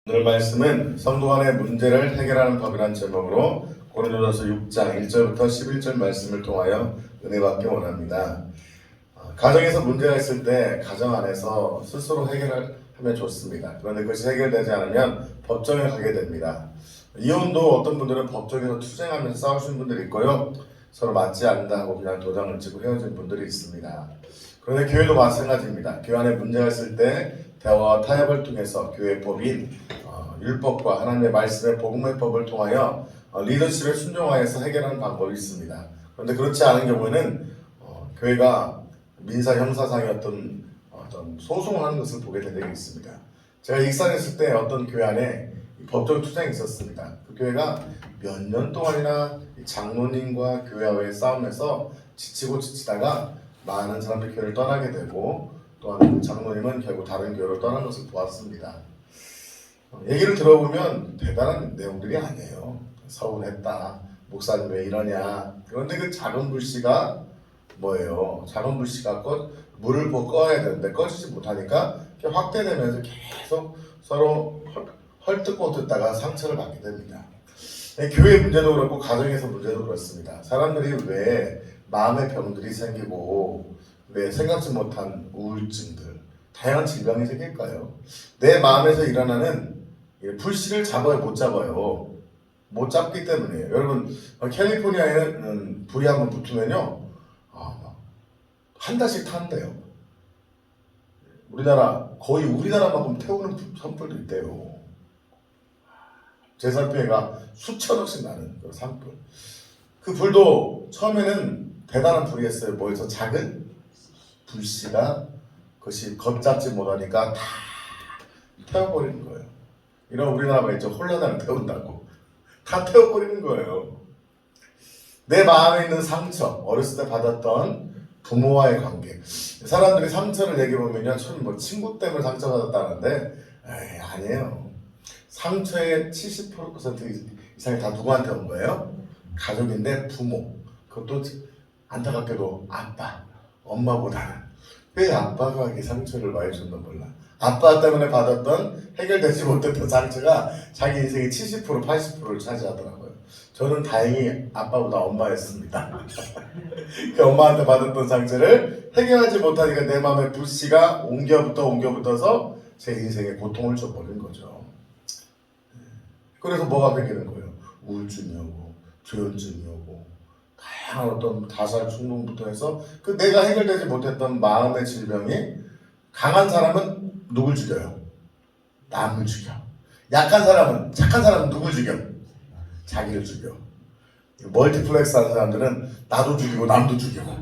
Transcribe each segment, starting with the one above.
오늘 말씀은 성도 간의 문제를 해결하는 법이라는 제목으로 고린도전서 6장 1절부터 11절 말씀을 통하여 은혜 받기 원합니다. 가정에서 문제가 있을 때 가정 안에서 스스로 해결하면 좋습니다. 그런데 그것이 해결되지 않으면 법정에 가게 됩니다. 이혼도 어떤 분들은 법정에서 투쟁하면서 싸우시는 분들이 있고요. 서로 맞지 않는다 하고 그냥 도장을 찍고 헤어진 분들이 있습니다. 그런데 교회도 마찬가지입니다. 교회 안에 문제가 있을 때 대화와 타협을 통해서 교회 법인 율법과 하나님의 말씀의 복음의 법을 통하여 리더십에 순종하여서 해결하는 방법이 있습니다. 그런데 그렇지 않은 경우에는 교회가 민사 형사상의 어떤 소송을 하는 것을 보게 된 적이 있습니다. 제가 익산했을 때 어떤 교회 안에 법정 투쟁이 있었습니다. 그 교회가 몇 년 동안이나 장로님과 교회와의 싸움에서 지치고 지치다가 많은 사람들이 교회를 떠나게 되고 또한 그 장로님은 결국 다른 교회로 떠난 것을 보았습니다. 얘기를 들어보면 대단한 내용들이 아니에요. 서운했다. 목사님 왜 이러냐. 그런데 그 작은 불씨가 뭐예요? 작은 불씨가 물을 꺼야 되는데 꺼지지 못하니까 확대되면서 계속 서로 헐뜯고 듣다가 상처를 받게 됩니다. 교회 문제도 그렇고 가정에서 문제도 그렇습니다. 사람들이 왜 마음의 병들이 생기고 왜 생각지 못한 우울증들, 다양한 질병이 생길까요? 내 마음에서 일어나는 불씨를 잡아요, 못 잡아요? 못 잡기 때문이에요. 여러분, 캘리포니아에는 불이 한번 붙으면요, 한 달씩 탄대요. 거의 우리나라만큼 태우는 산불도 있대요. 재산피해가 수천억씩 나는 그 산불. 그 불도 처음에는 대단한 불이었어요. 뭐에서 작은 불씨가 그것이 걷잡지 못하니까 다 태워버리는 거예요. 이런 우리나라가 이제 홀라당을 태운다고 다 태워버리는 거예요. 내 마음에 있는 상처, 어렸을 때 받았던 부모와의 관계. 사람들이 상처를 얘기해보면요, 뭐 친구 때문에 상처받았다는데 아니에요. 상처의 70% 이상이 다 누구한테 온 거예요? 가족인데 부모. 그것도 안타깝게도 아빠, 엄마보다는. 왜 아빠가 이 상처를 많이 줬나 몰라. 아빠 때문에 받았던 해결되지 못했던 상처가 자기 인생의 70%, 80%를 차지하더라고요. 저는 다행히 아빠보다 엄마였습니다. 그 엄마한테 받았던 상처를 해결하지 못하니까 내 마음에 불씨가 옮겨붙어서 제 인생에 고통을 줘버린 거죠. 그래서 뭐가 생기는 거예요? 우울증이 오고 조현증이 오고 다양한 어떤 다살 충동부터 해서 그 내가 해결되지 못했던 마음의 질병이 강한 사람은 누굴 죽여요? 남을 죽여. 약한 사람은, 착한 사람은 누굴 죽여? 자기를 죽여. 멀티플렉스 하는 사람들은 나도 죽이고 남도 죽이고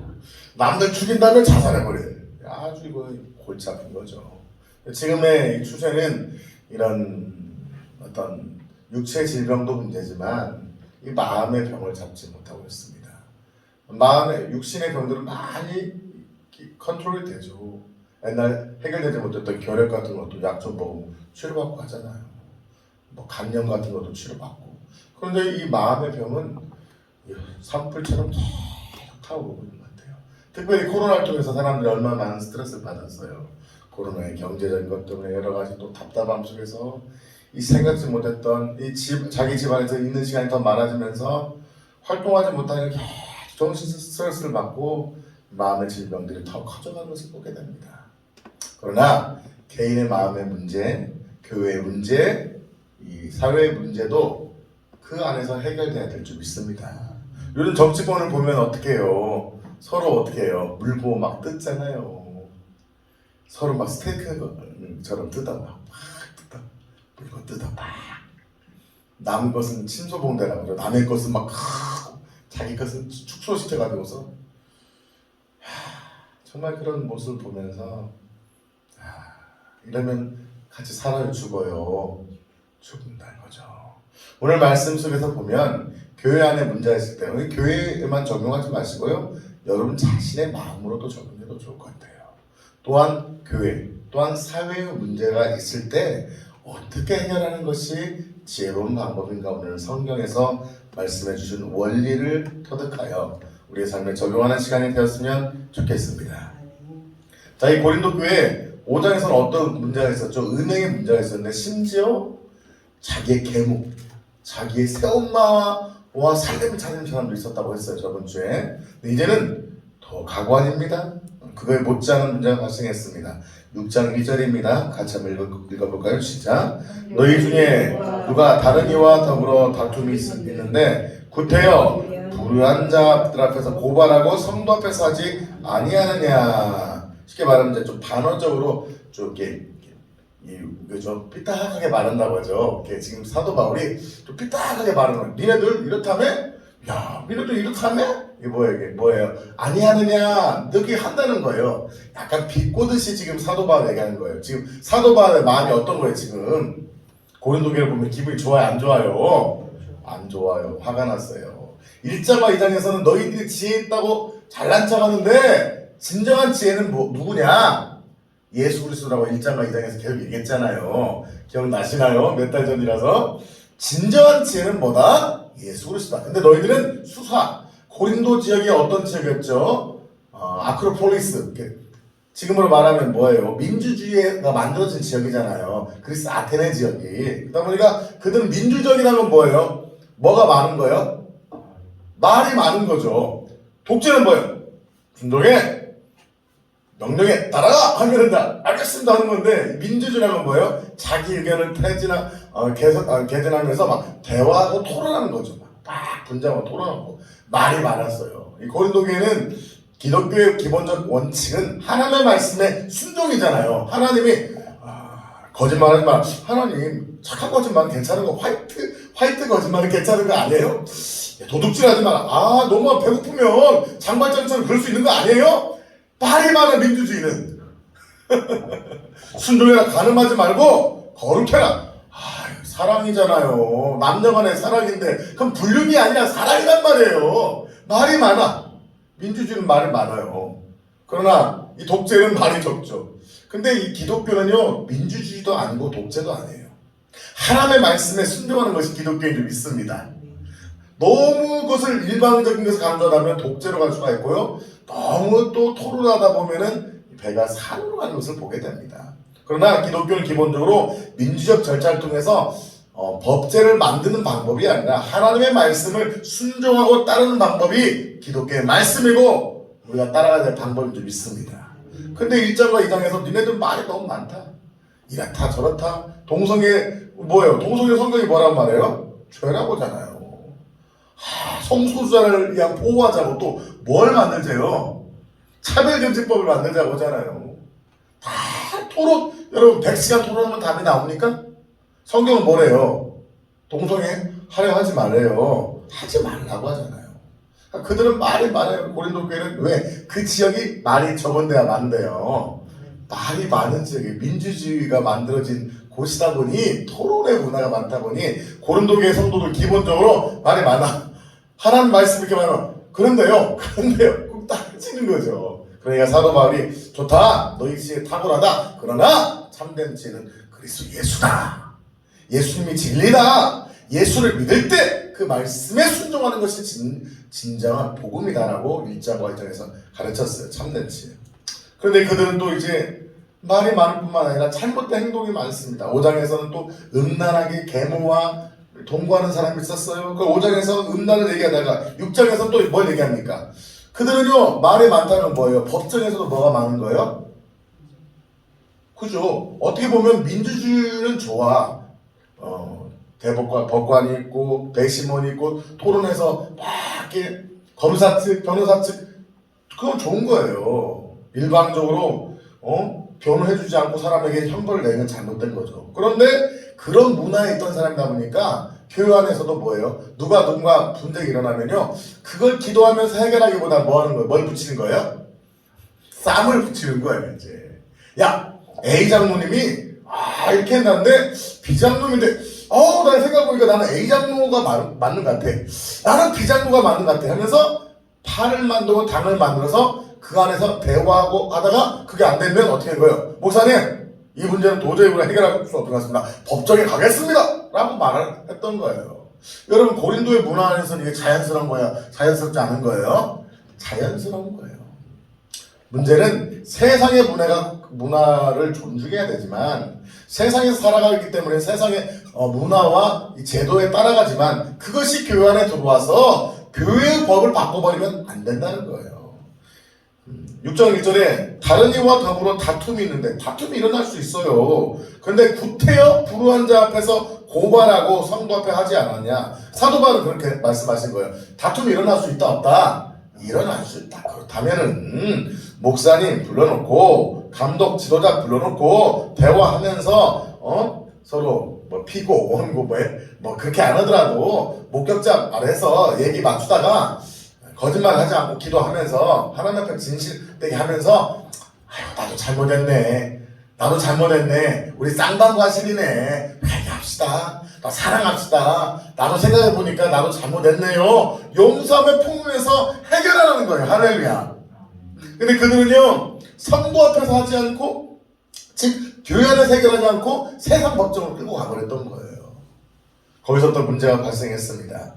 남들 죽인 다음에 자살해버려요. 아주 이거 골치 아픈 거죠. 지금의 이 추세는 이런 어떤 육체 질병도 문제지만 이 마음의 병을 잡지 못하고 있습니다. 육신의 병들은 많이 컨트롤이 되죠. 옛날 해결되지 못했던 결핵 같은 것도 약 좀 먹으면 치료받고 하잖아요. 뭐 간염 같은 것도 치료받고. 그런데 이 마음의 병은 산불처럼 계속 타오르고 있는 것 같아요. 특별히 코로나를 통해서 사람들이 얼마나 많은 스트레스를 받았어요. 코로나의 경제적인 것 때문에 여러 가지 또 답답함 속에서 이 생각지 못했던 자기 집안에서 있는 시간이 더 많아지면서 활동하지 못하는 계속 정신 스트레스를 받고 마음의 질병들이 더 커져가는 것을 보게 됩니다. 그러나 개인의 마음의 문제, 교회의 문제, 이 사회의 문제도 그 안에서 해결돼야 될 줄 믿습니다. 요즘 정치권을 보면 어떻게 해요? 서로 어떻게 해요? 물고 막 뜯잖아요. 서로 막 스테이크처럼 뜯어 막 뜯어. 물고 뜯어 막. 남 것은 침소봉대라고 그러죠. 남의 것은 막 자기 것은 축소시켜가지고서 정말 그런 모습을 보면서 이러면 같이 살아요, 죽어요? 죽는다는 거죠. 오늘 말씀 속에서 보면 교회 안에 문제가 있을 때 교회에만 적용하지 마시고요. 여러분 자신의 마음으로도 적용해도 좋을 것 같아요. 또한 교회, 또한 사회의 문제가 있을 때 어떻게 해결하는 것이 지혜로운 방법인가 오늘 성경에서 말씀해 주신 원리를 터득하여 우리의 삶에 적용하는 시간이 되었으면 좋겠습니다. 자, 이 고린도 교회 5장에서는 어떤 문제가 있었죠? 은행의 문제가 있었는데 심지어 자기의 계몽, 자기의 새엄마와 살림을 차리는 사람도 있었다고 했어요, 저번 주에. 근데 이제는 더 가관입니다. 그거에 못지않은 문제가 발생했습니다. 6장 1절입니다. 같이 한번 읽어볼까요? 시작. 너희 중에 누가 다른 이와 더불어 다툼이 있는데 구태여 불의한 자들 앞에서 고발하고 성도 앞에서 하지 아니하느냐. 쉽게 말하면 이제 좀 반어적으로 좀 이렇게 좀 삐딱하게 말한다고 하죠. 지금 사도 바울이 좀 삐딱하게 말하는 거예요. 니네들 이렇다며? 야, 니네들 이렇다며? 이게 뭐예요? 아니하느냐? 너기 한다는 거예요. 약간 비꼬듯이 지금 사도 바울 얘기하는 거예요. 지금 사도 바울의 마음이 어떤 거예요, 지금? 고린도교를 보면 기분이 좋아요, 안 좋아요? 안 좋아요. 화가 났어요. 1장과 2장에서는 너희들이 지혜 있다고 잘난 척 하는데 진정한 지혜는 누구냐? 예수 그리스도라고 1장과 2장에서 계속 얘기했잖아요. 기억나시나요? 몇 달 전이라서. 진정한 지혜는 뭐다? 예수 그리스도다. 근데 너희들은 수사. 고린도 지역이 어떤 지역이었죠? 아크로폴리스. 지금으로 말하면 뭐예요? 민주주의가 만들어진 지역이잖아요. 그리스 아테네 지역이. 그러다 보니까 그들은 민주적이라면 뭐예요? 뭐가 많은 거예요? 말이 많은 거죠. 독재는 뭐예요? 순종해! 명령에 따라가! 하면 된다. 알겠습니다. 하는 건데, 민주주의라는 뭐예요? 자기 의견을 개진하면서 막 대화하고 토론하는 거죠. 막 분장하고 토론하고. 말이 많았어요. 이 고린도교회는 기독교의 기본적 원칙은 하나님의 말씀에 순종이잖아요. 하나님이, 거짓말하지 마. 하나님, 착한 거짓말은 괜찮은 거. 화이트 거짓말은 괜찮은 거 아니에요? 도둑질하지 마라. 너무 배고프면 장발장처럼 그럴 수 있는 거 아니에요? 말이 많아, 민주주의는. 순종해라, 가늠하지 말고 거룩해라. 사랑이잖아요. 남녀 간의 사랑인데 그럼 불륜이 아니라 사랑이란 말이에요. 말이 많아. 민주주의는 말이 많아요. 그러나 이 독재는 말이 적죠. 근데 이 기독교는요, 민주주의도 아니고 독재도 아니에요. 하나님의 말씀에 순종하는 것이 기독교인 줄 믿습니다. 너무 그것을 일방적인 것을 강조하면 독재로 갈 수가 있고요. 너무 또 토론하다 보면은 배가 산으로 가는 것을 보게 됩니다. 그러나 기독교는 기본적으로 민주적 절차를 통해서 법제를 만드는 방법이 아니라 하나님의 말씀을 순종하고 따르는 방법이 기독교의 말씀이고 우리가 따라가야 될 방법인 줄 믿습니다. 근데 1장과 2장에서 니네들 말이 너무 많다. 이렇다 저렇다. 동성애 뭐예요? 동성애 성경이 뭐란 말이에요? 죄라고잖아요. 성소수자를 위한 보호하자고 또 뭘 만들세요? 차별금지법을 만들자고 하잖아요. 다 토론, 여러분 100시간 토론하면 답이 나옵니까? 성경은 뭐래요? 동성애 하려 하지 말래요. 하지 말라고 하잖아요. 그러니까 그들은 말이 많아요. 고린도 교회는 왜? 그 지역이 말이 적은 데야 많대요. 말이 많은 지역이 민주주의가 만들어진 곳이다 보니 토론의 문화가 많다 보니 고린도 교회 성도들 기본적으로 말이 많아. 하나님 말씀 이렇게 말하면 그런데요 꼭 따지는 거죠. 그러니까 사도 바울이 좋다. 너희 지혜 탁월하다. 그러나 참된 지혜는 그리스도 예수다. 예수님이 진리다. 예수를 믿을 때 그 말씀에 순종하는 것이 진정한 복음이다라고 1장과 2장에서 가르쳤어요. 참된 지혜. 그런데 그들은 또 이제 말이 많을 뿐만 아니라 잘못된 행동이 많습니다. 5장에서는 또 음란하게 계모와 동거하는 사람이 있었어요. 그 5장에서 음란을 얘기하다가 6장에서 또 뭘 얘기합니까? 그들은요, 말이 많다는 건 뭐예요? 법정에서도 뭐가 많은 거예요? 그죠? 어떻게 보면 민주주의는 좋아. 법관이 있고, 배심원이 있고, 토론해서 막 이렇게 검사 측, 변호사 측, 그건 좋은 거예요. 일방적으로, 변호해주지 않고 사람에게 형벌을 내면 잘못된 거죠. 그런데 그런 문화에 있던 사람이다 보니까 교회 안에서도 뭐예요? 누군가 분쟁이 일어나면요, 그걸 기도하면서 해결하기보다 뭐 하는 거예요? 뭘 붙이는 거예요? 쌈을 붙이는 거예요, 이제. 야, A 장로님이 이렇게 했는데 B 장로인데 난 생각해보니까 나는 A 장로가 맞는 것 같아. 나는 B 장로가 맞는 것 같아 하면서 판을 만들고 당을 만들어서 그 안에서 대화하고 하다가 그게 안 되면 어떻게 된 거예요? 목사님, 이 문제는 도저히 우리가 해결할 수 없을 것 같습니다. 법정에 가겠습니다! 라고 말을 했던 거예요. 여러분, 고린도의 문화 안에서는 이게 자연스러운 거야? 자연스럽지 않은 거예요? 자연스러운 거예요. 문제는 세상의 문화를 존중해야 되지만 세상에서 살아가기 때문에 세상의 문화와 이 제도에 따라가지만 그것이 교회 안에 들어와서 교회의 법을 바꿔버리면 안 된다는 거예요. 6장 1절에 다른 이와 더불어 다툼이 있는데 다툼이 일어날 수 있어요. 그런데 구태여 불우한 자 앞에서 고발하고 성도 앞에 하지 않았냐. 사도 바울은 그렇게 말씀하신 거예요. 다툼이 일어날 수 있다 없다? 일어날 수 있다. 그렇다면은 목사님 불러놓고 감독 지도자 불러놓고 대화하면서 서로 뭐 피고 원고 뭐 그렇게 안 하더라도 목격자 말해서 얘기 맞추다가 거짓말 하지 않고 기도하면서 하나님 앞에 진실되게 하면서 아유 나도 잘못했네 우리 쌍방과실이네 회개합시다 사랑합시다 나도 생각해보니까 나도 잘못했네요 용서함의 풍문에서 해결하라는 거예요. 할렐루야. 근데 그들은요 성도 앞에서 하지 않고 즉 교회 안에서 해결하지 않고 세상 법정을 끌고 가버렸던 거예요. 거기서 또 문제가 발생했습니다.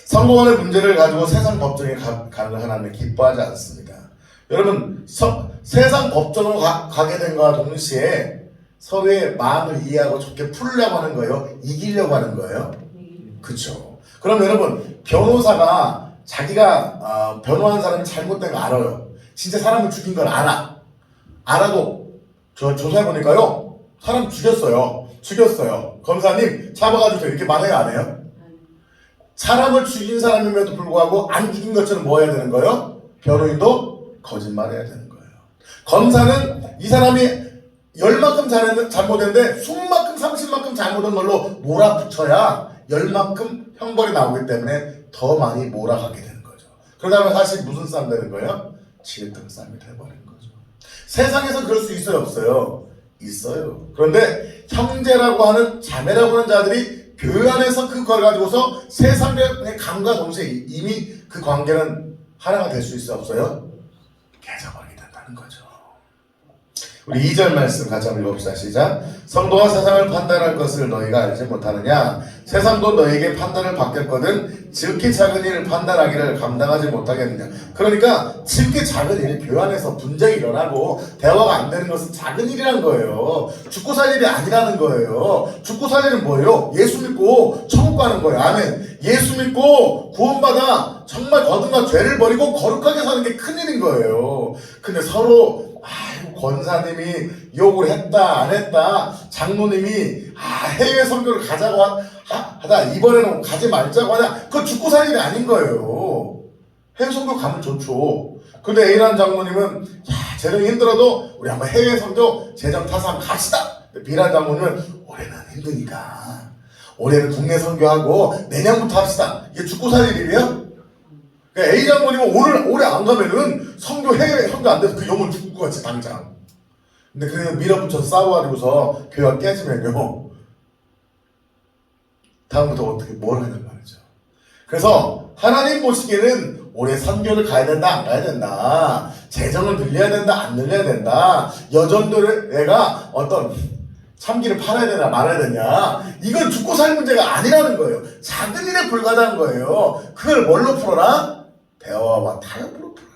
성도 간의 문제를 가지고 세상 법정에 가는 하나님은 기뻐하지 않습니다. 여러분 세상 법정으로 가게 된과 동시에 서로의 마음을 이해하고 좋게 풀려고 하는 거예요? 이기려고 하는 거예요? 그렇죠. 그럼 여러분 변호사가 자기가 변호한 사람이 잘못된 거 알아요. 진짜 사람을 죽인 걸 알아도 조사해보니까요 사람 죽였어요. 검사님 잡아가주세요 이렇게 말해요 안 해요? 사람을 죽인 사람임에도 불구하고 안 죽인 것처럼 뭐 해야 되는 거예요? 변호인도 거짓말해야 되는 거예요. 검사는 이 사람이 10만큼 잘못했는데 20만큼 30만큼 잘못한 걸로 몰아붙여야 10만큼 형벌이 나오기 때문에 더 많이 몰아가게 되는 거죠. 그러다 보면 사실 무슨 싸움 되는 거예요? 지렛등 싸움이 돼버리는 거죠. 세상에서 그럴 수 있어요 없어요? 있어요. 그런데 형제라고 하는 자매라고 하는 자들이 교회 안에서 그걸 가지고서 세상의 감과 동시에 이미 그 관계는 하나가 될 수 있어요 없어요? 깨져버리게 된다는 거죠. 우리 2절 말씀 같이 한번 읽어봅시다. 시작. 성도가 세상을 판단할 것을 너희가 알지 못하느냐. 세상도 너희에게 판단을 받겠거든 지극히 작은 일을 판단하기를 감당하지 못하겠느냐. 그러니까 지극히 작은 일, 교회 안에서 분쟁이 일어나고 대화가 안 되는 것은 작은 일이라는 거예요. 죽고 살 일이 아니라는 거예요. 죽고 살 일은 뭐예요? 예수 믿고 천국 가는 거예요. 아멘. 예수 믿고 구원받아 정말 거듭나 죄를 버리고 거룩하게 사는 게 큰일인 거예요. 근데 서로 권사님이 욕을 했다 안 했다 장로님이 해외 선교를 가자고 하다 이번에는 가지 말자고 하냐 그거 죽고 살 일이 아닌 거예요. 해외 선교 가면 좋죠. 근데 A라는 장로님은 재정이 힘들어도 우리 한번 해외 선교 재정 타서 한번 갑시다. B라는 장로님은 올해는 힘드니까 올해는 국내 선교하고 내년부터 합시다. 이게 죽고 살 일이에요? 그러니까 A 장로님은 올해 안 가면은 해외 선교 안 돼서 그 영혼 죽을 것 같지 당장. 근데 그래서 밀어붙여서 싸워가지고서 교회가 깨지면요 다음부터 어떻게 뭘 하냔 말이죠. 그래서 하나님 보시기에는 올해 선교를 가야 된다 안 가야 된다 재정을 늘려야 된다 안 늘려야 된다 여전도를 내가 어떤 참기를 팔아야 되나 말아야 되냐 이건 죽고 살 문제가 아니라는 거예요. 작은 일에 불과한 거예요. 그걸 뭘로 풀어라? 대화와 타협으로 풀어라.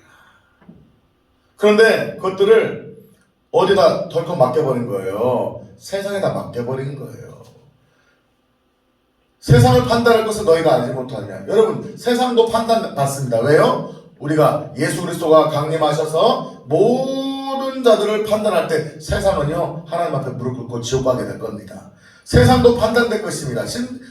그런데 그것들을 어디다 덜컥 맡겨버린 거예요? 세상에다 맡겨버린 거예요. 세상을 판단할 것을 너희가 알지 못하느냐. 여러분 세상도 판단받습니다. 왜요? 우리가 예수 그리스도가 강림하셔서 모든 자들을 판단할 때 세상은요 하나님 앞에 무릎 꿇고 지옥 가게 될 겁니다. 세상도 판단될 것입니다.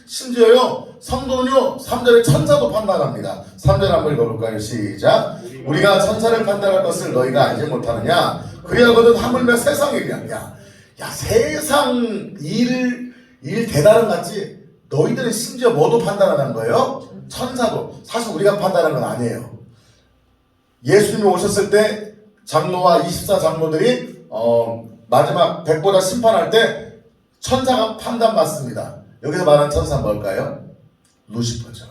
심지어요 성도는요 3절에 천사도 판단합니다. 3절 한번 읽어볼까요? 시작. 우리가 천사를 판단할 것을 너희가 알지 못하느냐. 그리하거든 하물며 세상 일이야. 야 세상 일 대단한 같지 너희들은 심지어 뭐도 판단하는 거예요? 천사도. 사실 우리가 판단하는 건 아니에요. 예수님이 오셨을 때 장로와 24장로들이 마지막 백보자 심판할 때 천사가 판단받습니다. 여기서 말하는 천사는 뭘까요? 루시퍼죠.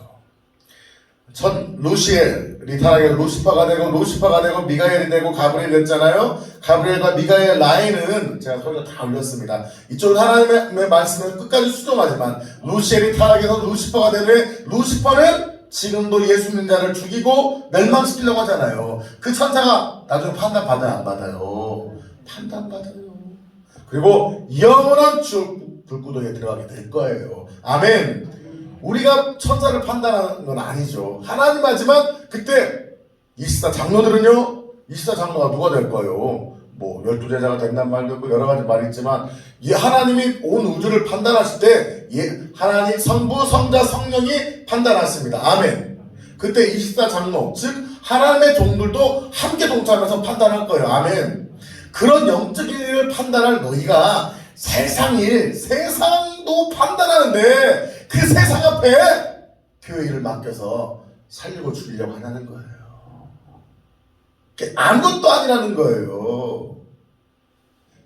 루시엘이 타락해서 루시퍼가 되고 미가엘이 되고 가브리엘이 됐잖아요. 가브리엘과 미가엘 라인은 제가 소리가 다 올렸습니다. 이쪽은 하나님의 말씀을 끝까지 수정하지만 루시엘이 타락해서 루시퍼가 되면 루시퍼는 지금도 예수 믿는 자를 죽이고 멸망시키려고 하잖아요. 그 천사가 나중에 판단 받아요 안 받아요? 판단받아요. 그리고 영원한 지옥 불구덩이에 들어가게 될 거예요. 아멘. 우리가 천사를 판단하는 건 아니죠. 하나님 하지만 그때 24 장로들은요. 24 장로가 누가 될 거예요? 뭐 12제자가 된단 말도 있고 여러 가지 말이 있지만 이 하나님이 온 우주를 판단하실 때 하나님 성부 성자 성령이 판단하십니다. 아멘. 그때 24 장로 즉 하나님의 종들도 함께 동참해서 판단할 거예요. 아멘. 그런 영적인 일을 판단할 너희가 세상도 판단하는데 그 세상 앞에 교회 일을 맡겨서 살리고 죽이려고 하는 거예요. 아무것도 아니라는 거예요.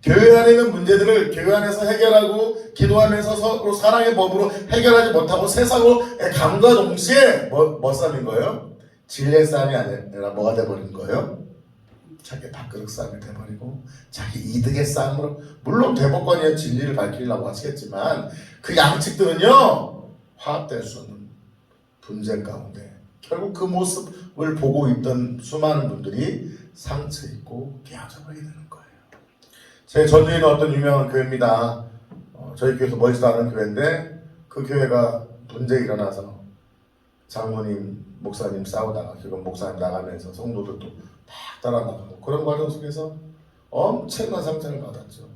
교회 안에 있는 문제들을 교회 안에서 해결하고 기도하면서 서로 사랑의 법으로 해결하지 못하고 세상으로 감과 동시에 뭐 싸움인 거예요? 진리의 싸움이 아니라 뭐가 돼버린 거예요? 자기 밥그릇 싸움이 돼버리고 자기 이득의 싸움으로 물론 대법관이 진리를 밝히려고 하시겠지만 그 양측들은요 화합될 수 없는 분쟁 가운데 결국 그 모습을 보고 있던 수많은 분들이 상처 입고 깨어져버리게 되는 거예요. 제 전주에 있는 어떤 유명한 교회입니다. 저희 교회에서 멀지도 않은 교회인데 그 교회가 분쟁이 일어나서 장모님, 목사님 싸우다가 결국 목사님 나가면서 성도들도 막 따라 나가고 그런 과정 속에서 엄청난 상처를 받았죠.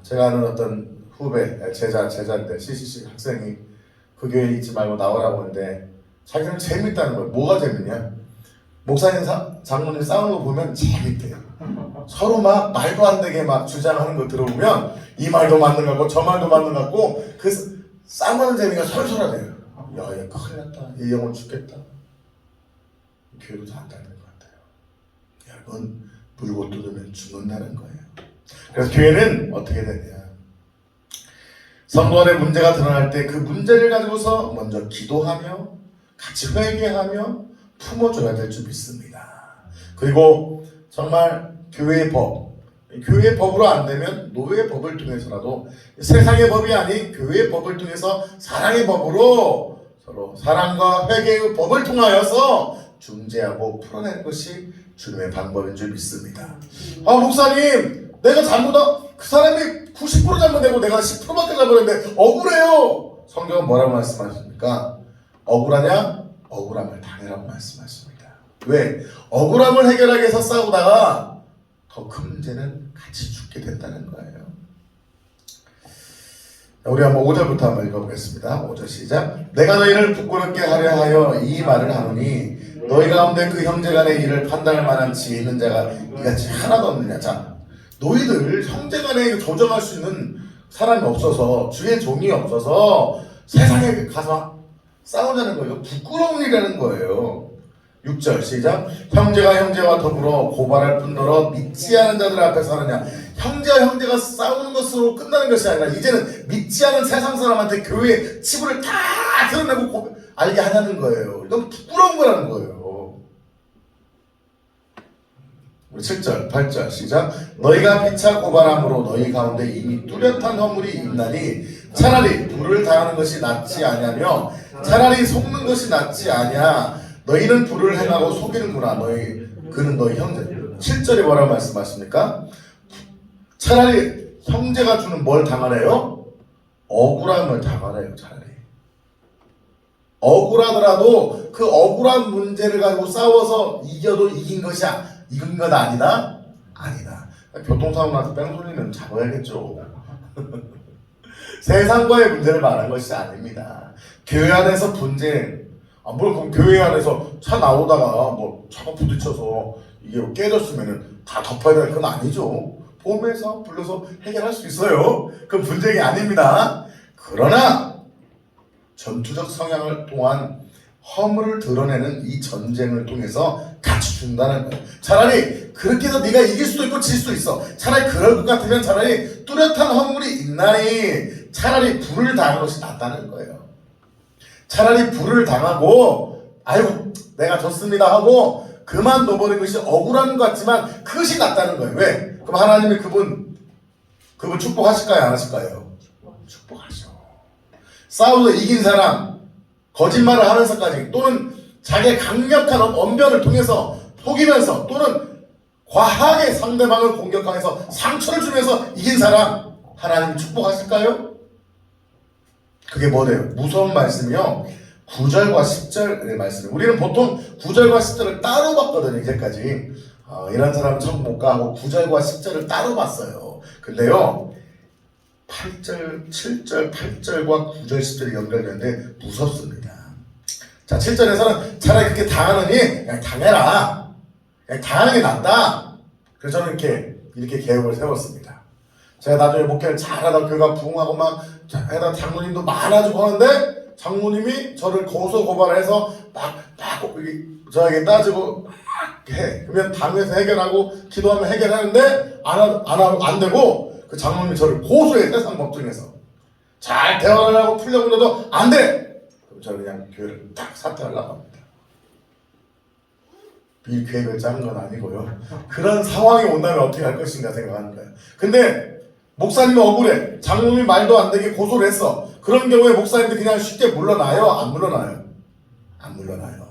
제가 아는 어떤 후배, 제자인데 CCC 학생이 그 교회에 있지 말고 나오라고 하는데 자기는 재밌다는 거예요. 뭐가 재밌냐? 목사님, 장모님 싸우는 거 보면 재밌대요. 서로 막 말도 안 되게 막 주장하는 거 들어보면 이 말도 맞는 것 같고 저 말도 맞는 것 같고 그 싸우는 재미가 솔솔하대요. 야, 얘 큰일 났다. 얘 영혼 죽겠다. 교회도 다 안다는 것 같아요. 여러분, 물고 뜯으면 죽는다는 거예요. 그래서 교회는 어떻게 되냐? 성도 안에 문제가 드러날 때 그 문제를 가지고서 먼저 기도하며 같이 회개하며 품어줘야 될 줄 믿습니다. 그리고 정말 교회의 법으로 안 되면 노예의 법을 통해서라도 세상의 법이 아닌 교회의 법을 통해서 사랑의 법으로 서로 사랑과 회개의 법을 통하여서 중재하고 풀어내는 것이 주님의 방법인 줄 믿습니다. 목사님 내가 그 사람이 90% 잘못되고 내가 10%밖에 잘못했는데 억울해요. 성경은 뭐라고 말씀하십니까? 억울하냐? 억울함을 당해라고 말씀하십니다. 왜? 억울함을 해결하기 위해서 싸우다가 더 큰 문제는 같이 죽게 된다는 거예요. 우리 한번 5절부터 한번 읽어보겠습니다. 5절 시작. 내가 너희를 부끄럽게 하려 하여 이 말을 하노니 너희 가운데 그 형제간의 일을 판단할 만한 지혜 있는 자가 이같이 하나도 없느냐. 자, 너희들 형제간에 조정할 수 있는 사람이 없어서 주의 종이 없어서 세상에 가서 싸우자는 거예요. 부끄러운 일이라는 거예요. 6절 시작. 형제가 형제와 더불어 고발할 뿐더러 믿지 않은 자들 앞에서 하느냐. 형제와 형제가 싸우는 것으로 끝나는 것이 아니라 이제는 믿지 않은 세상 사람한테 교회의 치부를 다 드러내고 알게 하자는 거예요. 이건 부끄러운 거라는 거예요. 7절 8절 시작. 너희가 피차 고발함으로 너희 가운데 이미 뚜렷한 허물이 있나니 차라리 불을 당하는 것이 낫지 아니하며 차라리 속는 것이 낫지 아니하. 너희는 불을 행하고 속이는구나. 그는 너희 형제. 7절에 뭐라고 말씀하십니까? 차라리 형제가 주는 뭘 당하래요? 억울함을 당하래요. 차라리 억울하더라도 그 억울한 문제를 가지고 싸워서 이겨도 이긴 것 아니다? 아니다. 교통사고 나서 뺑 돌리면 잡아야겠죠. 세상과의 문제를 말한 것이 아닙니다. 교회 안에서 분쟁, 그럼 교회 안에서 차 나오다가 차가 부딪혀서 이게 깨졌으면은 다 덮어야 될 건 아니죠. 보험회사 불러서 해결할 수 있어요. 그건 분쟁이 아닙니다. 그러나 전투적 성향을 통한 허물을 드러내는 이 전쟁을 통해서 같이 준다는 거예요. 차라리 그렇게 해서 네가 이길 수도 있고 질 수도 있어. 차라리 그럴 것 같으면 차라리 뚜렷한 허물이 있나니 차라리 불을 당하는 것이 낫다는 거예요. 차라리 불을 당하고 아이고 내가 졌습니다 하고 그만둬버린 것이 억울한 것 같지만 그것이 낫다는 거예요. 왜? 그럼 하나님이 그분 축복하실까요? 안 하실까요? 축복하셔. 싸우고 이긴 사람 거짓말을 하면서까지 또는 자기의 강력한 언변을 통해서 속이면서 또는 과하게 상대방을 공격하면서 상처를 주면서 이긴 사람 하나님 축복하실까요? 그게 뭐래요? 무서운 말씀이요. 9절과 10절의 말씀. 우리는 보통 9절과 10절을 따로 봤거든요. 이제까지. 이런 사람 천국 못 가고 9절과 10절을 따로 봤어요. 근데요. 8절, 7절, 8절과 9절, 10절이 연결되는데 무섭습니다. 자, 7절에서는 차라리 그렇게 당하느니 그냥 당해라. 그냥 당하는 게 낫다. 그래서 저는 이렇게 계획을 세웠습니다. 제가 나중에 목회를 잘하다 교회가 부흥하고 막 해다 장로님도 많아지고 하는데 장로님이 저를 고소고발해서 막 저에게 따지고 막 해. 그러면 당에서 해결하고 기도하면 해결하는데 안 되고 그 장로님이 저를 고소해. 세상 법정에서 잘 대화를 하고 풀려고 해도 안 돼. 그럼 저는 그냥 교회를 딱 사퇴하려고 합니다. 이 계획을 짠 건 아니고요. 그런 상황이 온다면 어떻게 할 것인가 생각하는 거예요. 근데 목사님은 억울해. 장로님이 말도 안 되게 고소를 했어. 그런 경우에 목사님들 그냥 쉽게 물러나요? 안 물러나요? 안 물러나요.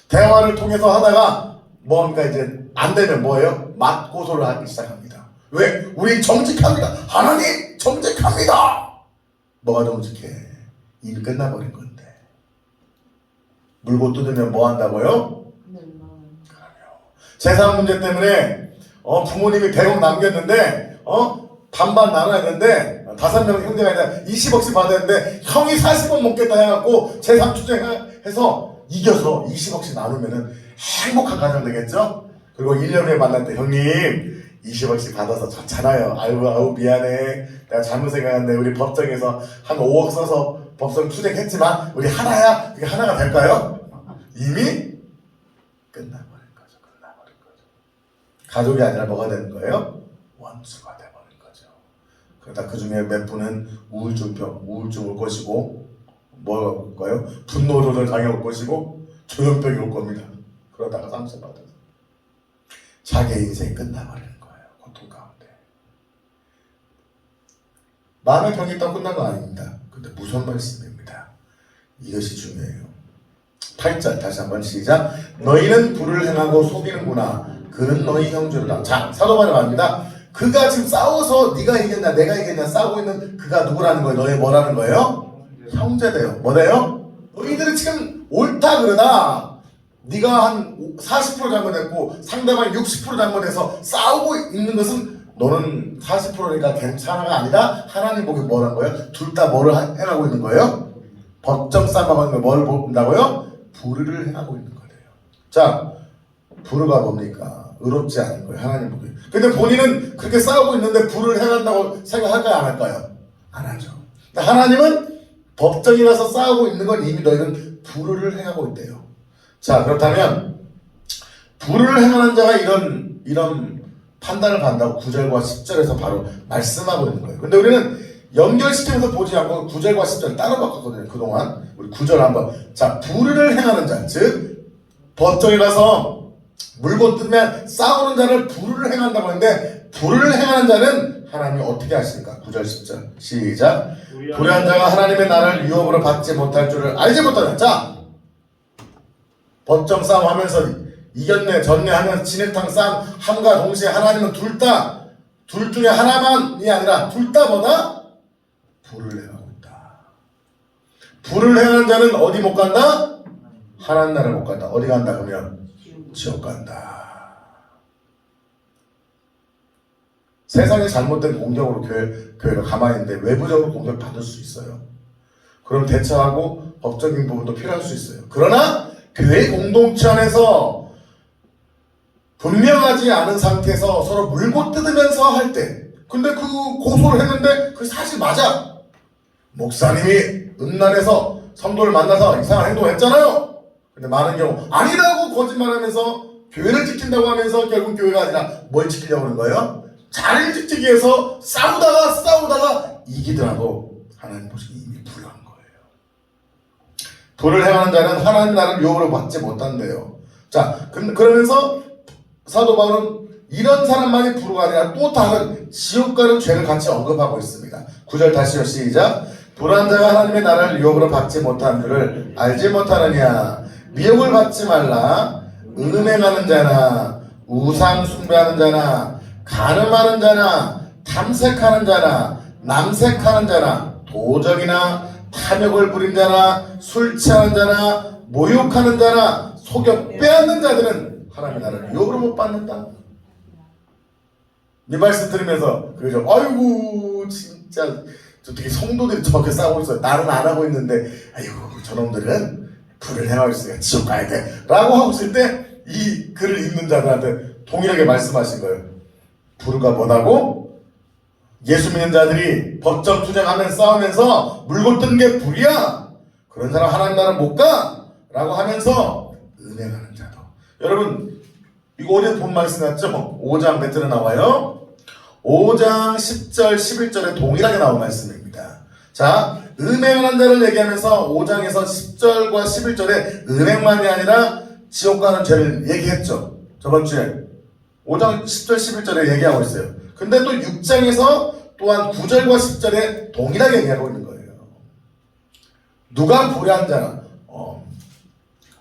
대화를 통해서 하다가 뭡니까 이제 안 되면 뭐예요? 맞고소를 하기 시작합니다. 왜? 우리 정직합니다. 하나님 정직합니다. 뭐가 정직해? 일 끝나버린 건데. 물고 뜯으면 뭐 한다고요? 재산 문제 때문에 부모님이 100억 남겼는데 반반 나눠야 되는데 5명 형제가 아니라 20억씩 받아야 되는데 형이 40억 먹겠다 해갖고 재산 투쟁해서 이겨서 20억씩 나누면은 행복한 가정 되겠죠? 그리고 1년 후에 만날 때 형님 20억씩 받아서 좋잖아요. 아유 미안해. 내가 잘못 생각했는데 우리 법정에서 한 5억 써서 법정 투쟁했지만 우리 하나야. 그게 하나가 될까요? 이미 끝나버린 거죠. 가족이 아니라 뭐가 되는 거예요? 원수가 돼버린 거죠. 그러다 그 중에 몇 분은 우울증 올 것이고 뭐가 올 거예요? 분노 조절 장애 올 것이고 조현병이 올 겁니다. 그러다가 상처받아서 자기의 인생이 끝나버리는 거예요. 고통 가운데. 마음의 병이 있다고 끝난 거 아닙니다. 근데 무서운 말씀입니다. 이것이 중요해요. 8절 다시 한번 시작. 너희는 불을 행하고 속이는구나. 그는 너희 형제로다. 자, 사도 바울이 말합니다. 그가 지금 싸워서 네가 이겼냐 내가 이겼냐 싸우고 있는 그가 누구라는 거예요? 너희 뭐라는 거예요? 형제래요. 뭐래요? 너희들이 지금 옳다 그러나 네가 한 40% 잘못했고 상대방이 60% 잘못해서 싸우고 있는 것은 너는 40%니까 괜찮아가 아니라 하나님 보기 뭐라는 거예요? 둘 다 뭐를 행하고 있는 거예요? 법정 싸움하고 있는 걸 뭘 본다고요? 불의를 행하고 있는 거예요. 자, 불의가 뭡니까? 의롭지 않은 거예요. 하나님 보기. 근데 본인은 그렇게 싸우고 있는데 불을 행한다고 생각할까요? 안 할까요? 안 하죠. 하나님은 법정에 가서 싸우고 있는 건 이미 너희는 불의를 행하고 있대요. 자, 그렇다면 불을 행하는 자가 이런 판단을 받는다고 9절과 10절에서 바로 말씀하고 있는 거예요. 근데 우리는 연결시키면서 보지 않고 9절과 10절을 따로 바꿨거든요. 그동안 우리 9절 한번. 자, 불의를 행하는 자, 즉 법정에 가서 물고 뜯으면 싸우는 자를 불의를 행한다고 하는데 불의를 행하는 자는 하나님이 어떻게 하십니까? 9절 10절 시작. 불의한 자가 하나님의 나라를 유업으로 받지 못할 줄을 알지 못하는 자, 법정 싸움 하면서 이겼네 졌네 하면서 진흙탕 싸움 함과 동시에 하나님은 둘 중에 하나만이 아니라 둘 다 뭐다? 불을 행하고 있다. 불을 행하는 자는 어디 못 간다? 하나님 나라 못 간다. 어디 간다 그러면? 지옥 간다. 세상에 잘못된 공격으로 교회가 가만히 있는데 외부적으로 공격받을 수 있어요. 그럼 대처하고 법적인 부분도 필요할 수 있어요. 그러나 교회 공동체 안에서 분명하지 않은 상태에서 서로 물고 뜯으면서 할 때, 근데 그 고소를 했는데 그 사실 맞아. 목사님이 음란해서 성도를 만나서 이상한 행동을 했잖아요. 근데 많은 경우 아니라고 거짓말하면서 교회를 지킨다고 하면서 결국 교회가 아니라 뭘 지키려고 하는 거예요? 자리를 지키기 위해서 싸우다가 이기더라도 하나님 보시기 이미 불효한 거예요. 불을 행하는 자는 하나님 나라를 유업으로 받지 못한대요. 자, 그러면서 사도 바울은 이런 사람만이 불효가 아니라 또 다른 지옥 가는 죄를 같이 언급하고 있습니다. 9절 다시요 시작. 불한 자가 하나님의 나라를 유업으로 받지 못한 줄을 알지 못하느냐. 미혹을 받지 말라. 은행하는 자나 우상 숭배하는 자나 간음하는 자나 탐색하는 자나 남색하는 자나 도적이나 탐욕을 부린 자나 술 취하는 자나 모욕하는 자나 속여 빼앗는 자들은 하나님의 나라를 유업으로 못 받는다. 이 말씀 들으면서 그죠? 아이고 진짜 어떻게 성도들이 저렇게 싸우고 있어요. 나는 안 하고 있는데 아이고 저놈들은 불을 행하고 있으니까 지옥 가야 돼 라고 하고 있을 때 이 글을 읽는 자들한테 동일하게 말씀하신 거예요. 불과 뭐다고? 예수 믿는 자들이 법정 투쟁하면서 싸우면서 물고 뜬 게 불이야. 그런 사람 하나님 나라 못 가 라고 하면서 은행하는 자도. 여러분 이거 어디에 본 말씀 같죠? 5장 몇 절에 나와요? 5장 10절 11절에 동일하게 나온 말씀입니다. 자, 음행하는 자를 얘기하면서 5장에서 10절과 11절에 음행만이 아니라 지옥 가는 죄를 얘기했죠. 저번 주에 5장 10절 11절에 얘기하고 있어요. 근데 또 6장에서 또한 9절과 10절에 동일하게 얘기하고 있는 거예요. 누가 불의한 자나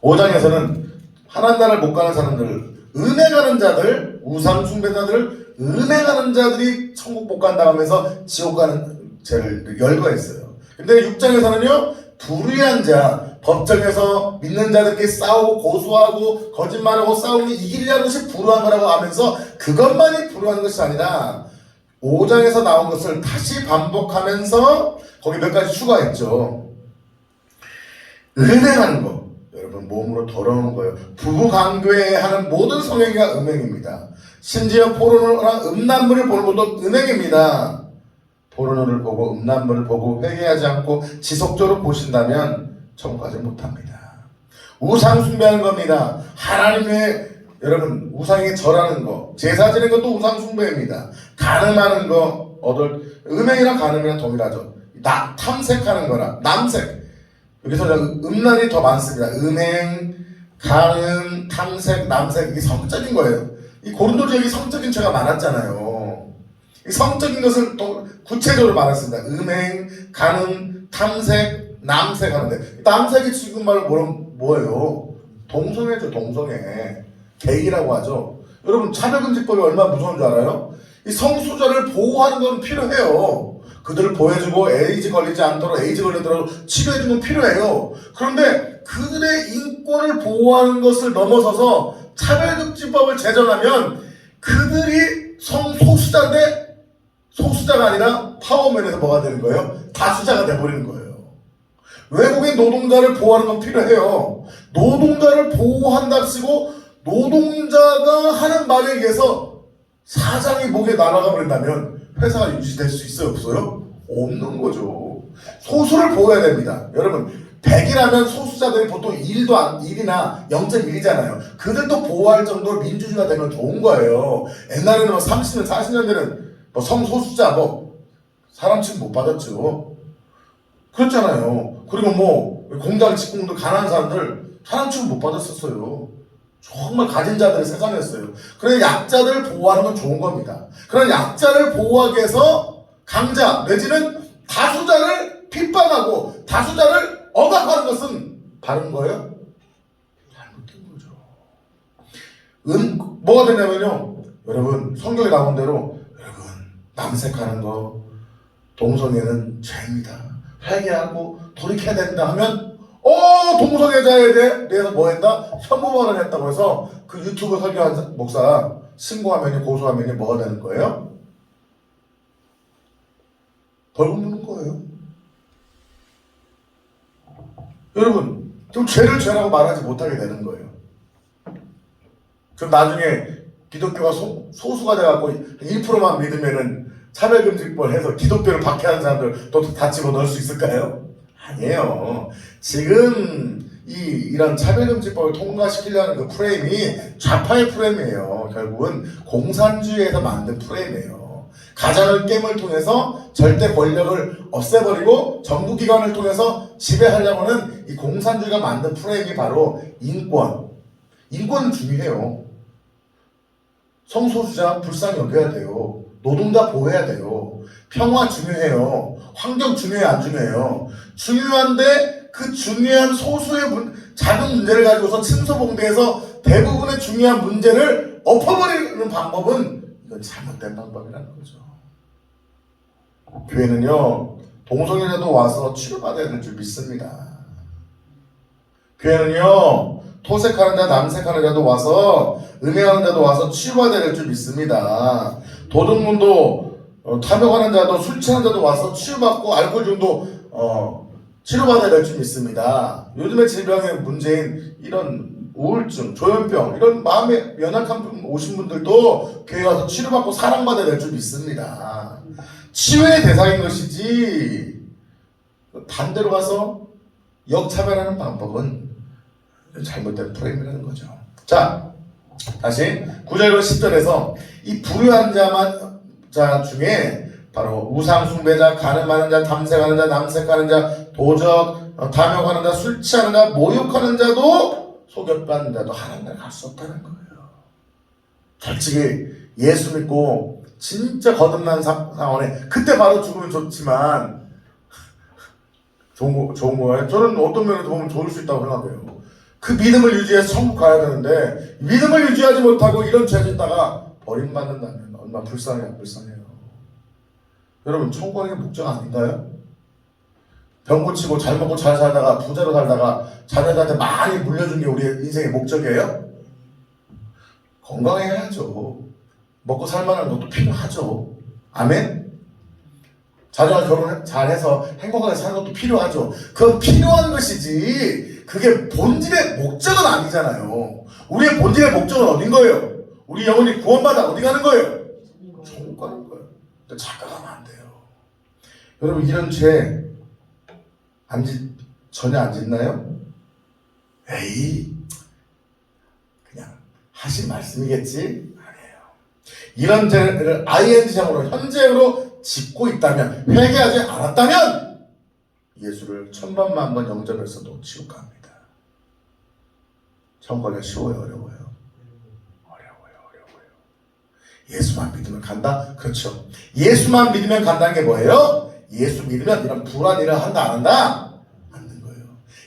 5장에서는 하나님 나라를 못 가는 사람들, 음행하는 자들, 우상 숭배자들, 음행하는 자들이 천국 못 간다고 하면서 지옥 가는 죄를 열거했어요. 근데 6장에서는요 불의한 자, 법정에서 믿는 자들끼리 싸우고 고소하고 거짓말하고 싸우면 이기려는 것이 불의한 거라고 하면서 그것만이 불의한 것이 아니라 5장에서 나온 것을 다시 반복하면서 거기 몇 가지 추가했죠. 은행하는 거, 여러분 몸으로 더러운 거예요. 부부 관계에 하는 모든 성행위가 음행입니다. 심지어 포르노랑 음란물을 보는 것도 은행입니다. 포르노를 보고 음란물을 보고 회개하지 않고 지속적으로 보신다면 천국 가지 못합니다. 우상 숭배하는 겁니다. 하나님의 여러분 우상에 절하는 거, 제사 지는 것도 우상 숭배입니다. 간음하는 거, 음행이랑 간음이랑 동일하죠. 탐색하는 거나 남색. 여기서 음란이 더 많습니다. 음행, 간음, 탐색, 남색 이게 성적인 거예요. 이 고린도 지역이 성적인 죄가 많았잖아요. 이 성적인 것을 또 구체적으로 말했습니다. 음행, 간음, 탐색, 남색 하는데 남색이 지금 말로 뭐예요? 동성애죠. 동성애. 게이라고 하죠. 여러분 차별금지법이 얼마나 무서운 줄 알아요? 이 성소자를 보호하는 건 필요해요. 그들을 보호해주고 에이즈 걸리지 않도록 에이즈 걸리더라도 치료해주는 건 필요해요. 그런데 그들의 인권을 보호하는 것을 넘어서서 차별금지법을 제정하면 그들이 성소수자인데 소수자가 아니라 파워맨에서 뭐가 되는 거예요? 다수자가 돼버리는 거예요. 외국인 노동자를 보호하는 건 필요해요. 노동자를 보호한답시고 노동자가 하는 말에 의해서 사장이 목에 날아가 버린다면 회사가 유지될 수 있어요? 없어요? 없는 거죠. 소수를 보호해야 됩니다. 여러분 100이라면 소수자들이 보통 1이나 0.1이잖아요. 그들도 보호할 정도로 민주주의가 되면 좋은 거예요. 옛날에는 30년, 40년대는 성소수자 사람 취급 못 받았죠. 그렇잖아요. 그리고 공장 직공도 가난한 사람들 사람 취급 못 받았었어요. 정말 가진 자들의 세상이었어요. 그래서 약자들을 보호하는 건 좋은 겁니다. 그런 약자를 보호하기 위해서 강자 내지는 다수자를 핍박하고 다수자를 억압하는 것은 바른 거예요? 잘못된 거죠. 뭐가 되냐면요. 여러분 성경에 나온 대로 여러분 남색하는 거 동성애는 죄입니다. 회개하고 돌이켜야 된다 하면 동성애자에 대해 내가 뭐 했다? 혐오발언을 했다고 해서 그 유튜브 설교한 목사 신고하면 고소하면 뭐가 되는 거예요? 벌금 무는 거예요. 여러분 좀 죄를 죄라고 말하지 못하게 되는 거예요. 그럼 나중에 기독교가 소수가 돼갖고 1%만 믿으면은 차별금지법 해서 기독교를 박해하는 사람들 또 다 집어넣을 수 있을까요? 아니에요. 지금 이런 차별금지법을 통과시키려는 그 프레임이 좌파의 프레임이에요. 결국은 공산주의에서 만든 프레임이에요. 가장을 겜을 통해서 절대 권력을 없애버리고 정부기관을 통해서 지배하려고 하는 이 공산주의가 만든 프레임이 바로 인권. 인권은 중요해요. 성소수자 불쌍히 여겨야 돼요. 노동자 보호해야 돼요. 평화 중요해요. 환경 중요해요? 안 중요해요? 중요한데 그 중요한 소수의 작은 문제를 가지고서 침소봉대에서 대부분의 중요한 문제를 엎어버리는 방법은 이건 잘못된 방법이라는 거죠. 교회는요, 동성애자도 와서 치료받아야 될 줄 믿습니다. 교회는요, 토색하는 자, 남색하는 자도 와서, 음행하는 자도 와서 치료받아야 될 줄 믿습니다. 도둑문도, 탐욕하는 자도, 술 취하는 자도 와서 치료받고, 알코올 중도, 치료받아야 될 줄 믿습니다. 요즘의 질병의 문제인 이런 우울증, 조현병, 이런 마음에 연약한 분 오신 분들도 교회 와서 치료받고 사랑받아야 될 줄 믿습니다. 치유의 대상인 것이지, 반대로 가서 역차별하는 방법은 잘못된 프레임이라는 거죠. 자, 다시 9절과 10절에서 이 불의한 자 중에 바로 우상숭배자, 간음하는 자, 탐색하는 자, 남색하는 자, 도적, 탐욕하는 자, 술 취하는 자, 모욕하는 자도 속였받는 자도 하나님을 갈 수 없다는 거예요. 솔직히 예수 믿고 진짜 거듭난 상황에 그때 바로 죽으면 좋지만 좋은 거예요. 저는 어떤 면에서 보면 좋을 수 있다고 생각해요. 그 믿음을 유지해서 천국 가야 되는데 믿음을 유지하지 못하고 이런 죄 짓다가 버림받는다면 얼마나 불쌍해요. 여러분, 천국 가는 게 목적 아닌가요? 병 고치고 잘 먹고 잘 살다가 부자로 살다가 자녀들한테 많이 물려준 게 우리의 인생의 목적이에요? 건강해야죠. 먹고 살만한 것도 필요하죠. 아멘? 자녀가 결혼 잘해서 행복하게 사는 것도 필요하죠. 그건 필요한 것이지 그게 본질의 목적은 아니잖아요. 우리의 본질의 목적은 어딘 거예요? 우리 영혼이 구원받아 어디 가는 거예요? 천국 가는 거예요. 근데 착각하면 안 돼요. 여러분, 이런 죄 전혀 안 짓나요? 에이, 그냥 하신 말씀이겠지? 아니에요. 이런 죄를 ing형으로 현재로 짓고 있다면, 회개하지 않았다면 예수를 천번만번 영접해서도 지옥 갑니다. 천국이 쉬워요, 어려워요? 어려워요. 예수만 믿으면 간다? 그렇죠. 예수만 믿으면 간다는 게 뭐예요? 예수 믿으면 이런 불안 일을 한다, 안 한다? 않는 거예요.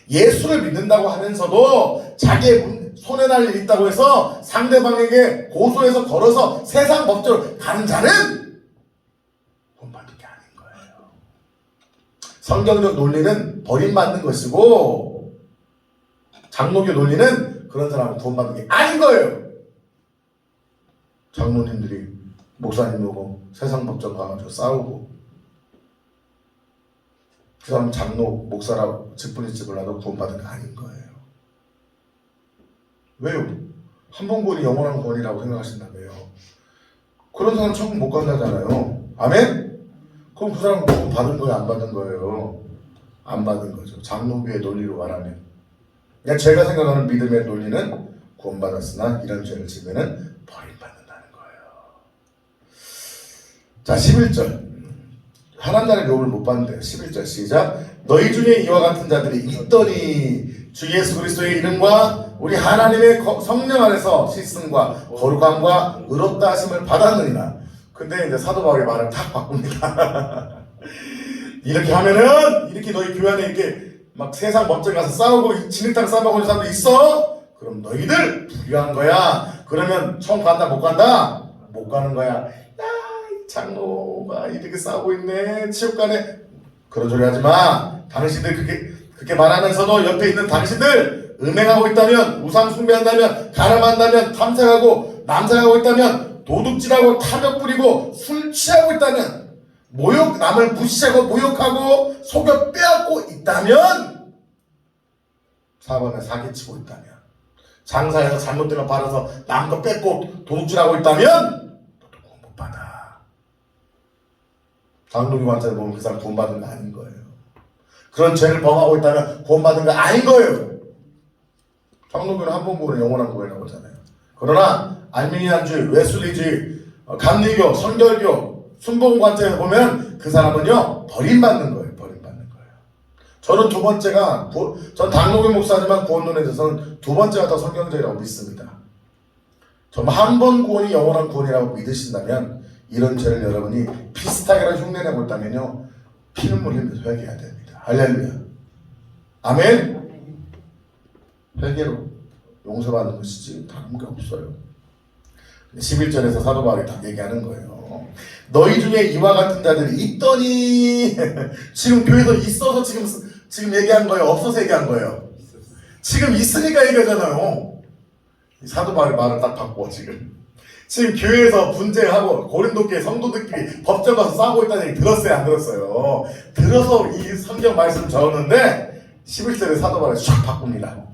예수를 믿는다고 하면서도 자기의 손에 날 일 있다고 해서 상대방에게 고소해서 걸어서 세상 법대로 가는 자는 본받는 게 아닌 거예요. 성경적 논리는 버림받는 것이고 장로교 논리는 그런 사람은 구원받는 게 아닌 거예요. 장로님들이 목사님 보고 세상 법정 가가지고 싸우고 그 사람 장로, 목사라고 직분일지 몰라도 구원받은 게 아닌 거예요. 왜요? 한 번 구원이 영원한 구원이라고 생각하신다며요. 그런 사람 천국 못 간다잖아요. 아멘? 그럼 그 사람 구원 받은 거예요? 안 받은 거예요? 안 받은 거죠. 장로교의 논리로 말하면. 그냥 제가 생각하는 믿음의 논리는 구원받았으나 이런 죄를 지면은 버림받는다는 거예요. 자, 11절. 하나님 나라의 유업을 못 받는데 11절 시작. 너희 중에 이와 같은 자들이 있더니 주 예수 그리스도의 이름과 우리 하나님의 성령 안에서 씻음과 거룩함과 의롭다 하심을 받았느니라. 근데 이제 사도 바울의 말을 탁 바꿉니다. 이렇게 하면은 이렇게 너희 교회 안에 이렇게 막 세상 법정 가서 싸우고 진흙탕 싸먹는 사람도 있어? 그럼 너희들 불의한 거야. 그러면 천국 간다 못 간다? 못 가는 거야. 장로가 이렇게 싸우고 있네. 지옥 가네. 그런 소리 하지 마. 당신들 그렇게 말하면서도 옆에 있는 당신들 음행하고 있다면, 우상 숭배한다면, 가늠한다면, 탐색하고 남색하고 있다면, 도둑질하고 탐욕 부리고 술 취하고 있다면, 남을 무시하고 모욕하고 속여 빼앗고 있다면, 4번에 사기치고 있다면, 장사해서 잘못된 거 팔아서 남 거 뺏고 도둑질하고 있다면 너도 구원 못 받아. 장로교 관찰을 보면 그 사람 구원받은 거 아닌 거예요. 그런 죄를 범하고 있다면 구원받은 거 아닌 거예요. 장로교는 한 번 구원은 영원한 구원이라고 하잖아요. 그러나 알미니안주의, 웨슬리주의, 감리교, 성결교, 순복음 관찰에서 보면 그 사람은요 버림받는 거예요. 버림받는 거예요. 저는 두 번째가 전 당로교 목사지만 구원론에 대해서는 두 번째가 더 성경적이라고 믿습니다. 정말 한 번 구원이 영원한 구원이라고 믿으신다면 이런 죄를 여러분이 비슷하게라도 흉내내고 있다면요 피눈물 흘리면서 회개해야 됩니다. 할렐루야. 아멘. 회개로 용서받는 것이지 다른 게 없어요. 11절에서 사도 바울이 딱 얘기하는 거예요. 너희 중에 이와 같은 자들이 있더니 지금 교회에서 있어서 지금 얘기한 거예요? 없어서 얘기한 거예요? 지금 있으니까 얘기하잖아요. 사도 바울의 말을 딱 바꿔. 지금 교회에서 분쟁하고 고린도교회 성도들끼리 법정 가서 싸우고 있다는 얘기 들었어요? 안 들었어요? 들어서 이 성경 말씀을 적었는데 11절에 사도 바울이 쫙 바꿉니다.